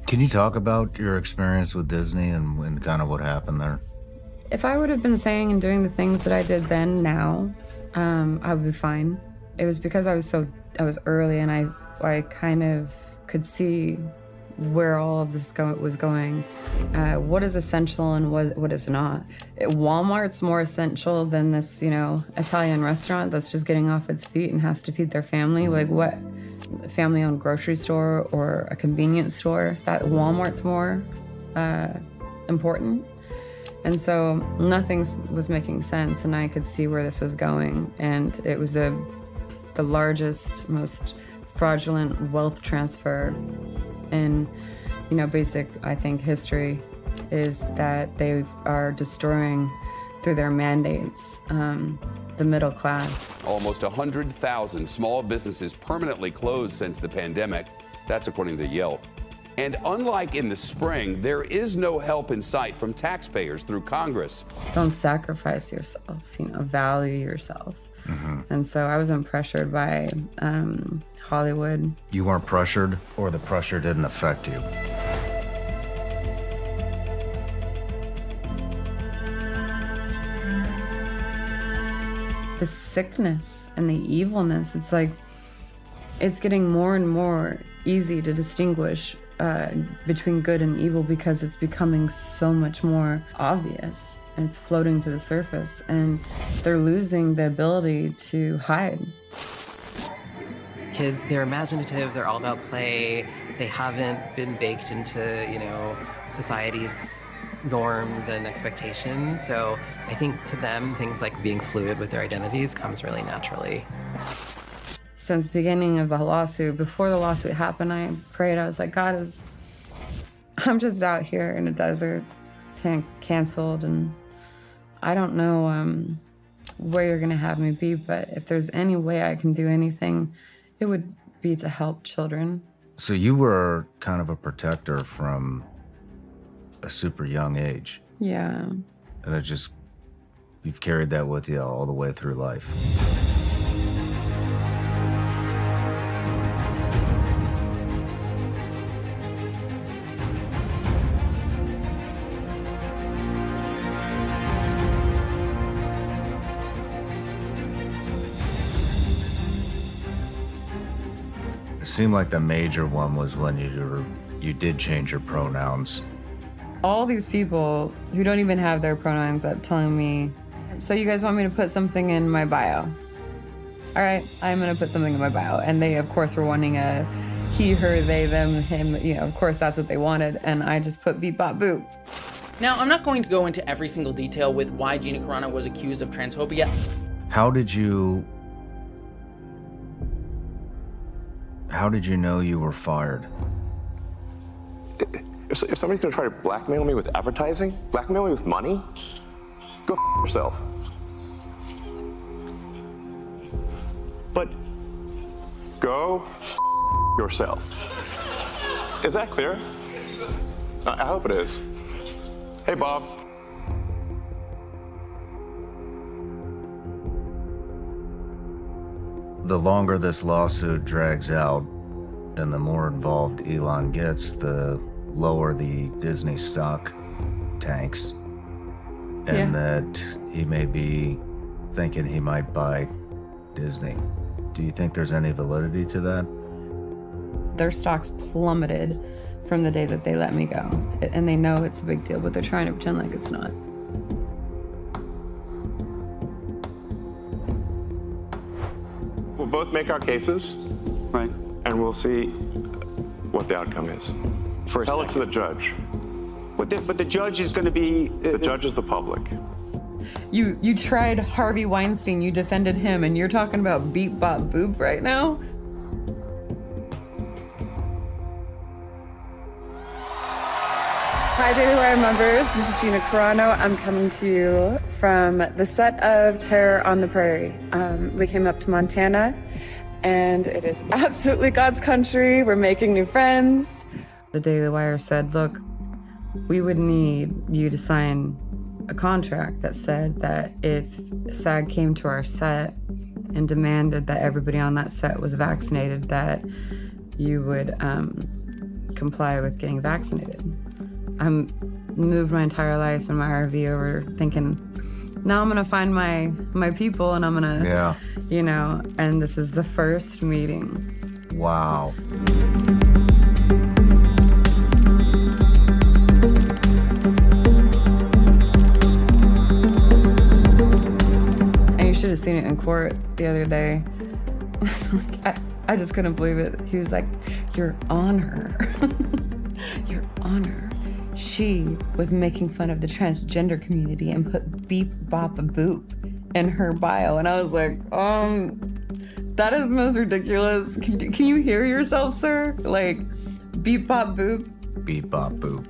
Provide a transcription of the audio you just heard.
Can you talk about your experience with Disney and kind of what happened there? If I would have been saying and doing the things that I did then, now, I would be fine. It was because I was early and I kind of could see where all of this was going, what is essential and what is not. Walmart's more essential than this, Italian restaurant that's just getting off its feet and has to feed their family. Like what? A family-owned grocery store or a convenience store? That Walmart's more important. And so nothing was making sense, and I could see where this was going. And it was the largest, most fraudulent wealth transfer in, basic, I think, history, is that they are destroying, through their mandates, the middle class. Almost 100,000 small businesses permanently closed since the pandemic. That's according to Yelp. And unlike in the spring, there is no help in sight from taxpayers through Congress. Don't sacrifice yourself, value yourself. Mm-hmm. And so I wasn't pressured by Hollywood. You weren't pressured, or the pressure didn't affect you? The sickness and the evilness, it's like, it's getting more and more easy to distinguish between good and evil because it's becoming so much more obvious and it's floating to the surface, and they're losing the ability to hide. Kids, they're imaginative, they're all about play, they haven't been baked into, society's norms and expectations, so I think to them, things like being fluid with their identities comes really naturally. Since the beginning of the lawsuit, before the lawsuit happened, I prayed. I was like, I'm just out here in a desert, canceled, and I don't know where you're gonna have me be, but if there's any way I can do anything, it would be to help children. So you were kind of a protector from a super young age. Yeah. And you've carried that with you all the way through life. It seemed like the major one was when you did change your pronouns. All these people who don't even have their pronouns up telling me, so you guys want me to put something in my bio? All right, I'm gonna put something in my bio. And they, of course, were wanting a he, her, they, them, him, of course that's what they wanted. And I just put beep, bop, boop. Now, I'm not going to go into every single detail with why Gina Carano was accused of transphobia. How did you know you were fired? If somebody's gonna try to blackmail me with advertising, blackmail me with money, go f yourself. But go f yourself. Is that clear? I hope it is. Hey, Bob. The longer this lawsuit drags out and the more involved Elon gets, the lower the Disney stock tanks. And that he may be thinking he might buy Disney. Do you think there's any validity to that? Their stocks plummeted from the day that they let me go. And they know it's a big deal, but they're trying to pretend like it's not. We'll both make our cases. Right. And we'll see what the outcome is. Tell it to the judge. But the judge is going to be... The judge is the public. You tried Harvey Weinstein, you defended him, and you're talking about beep, bop, boop right now? Hi, Daily Wire members. This is Gina Carano. I'm coming to you from the set of Terror on the Prairie. We came up to Montana, and it is absolutely God's country. We're making new friends. The Daily Wire said, look, we would need you to sign a contract that said that if SAG came to our set and demanded that everybody on that set was vaccinated, that you would comply with getting vaccinated. I'm moved my entire life in my RV over thinking, now I'm gonna find my people and I'm gonna, you know, and this is the first meeting. Wow. And you should have seen it in court the other day. I just couldn't believe it. He was like, Your Honor, Your Honor. She was making fun of the transgender community and put beep, bop, boop in her bio. And I was like, that is the most ridiculous. Can you hear yourself, sir? Like, beep, bop, boop? Beep, bop, boop.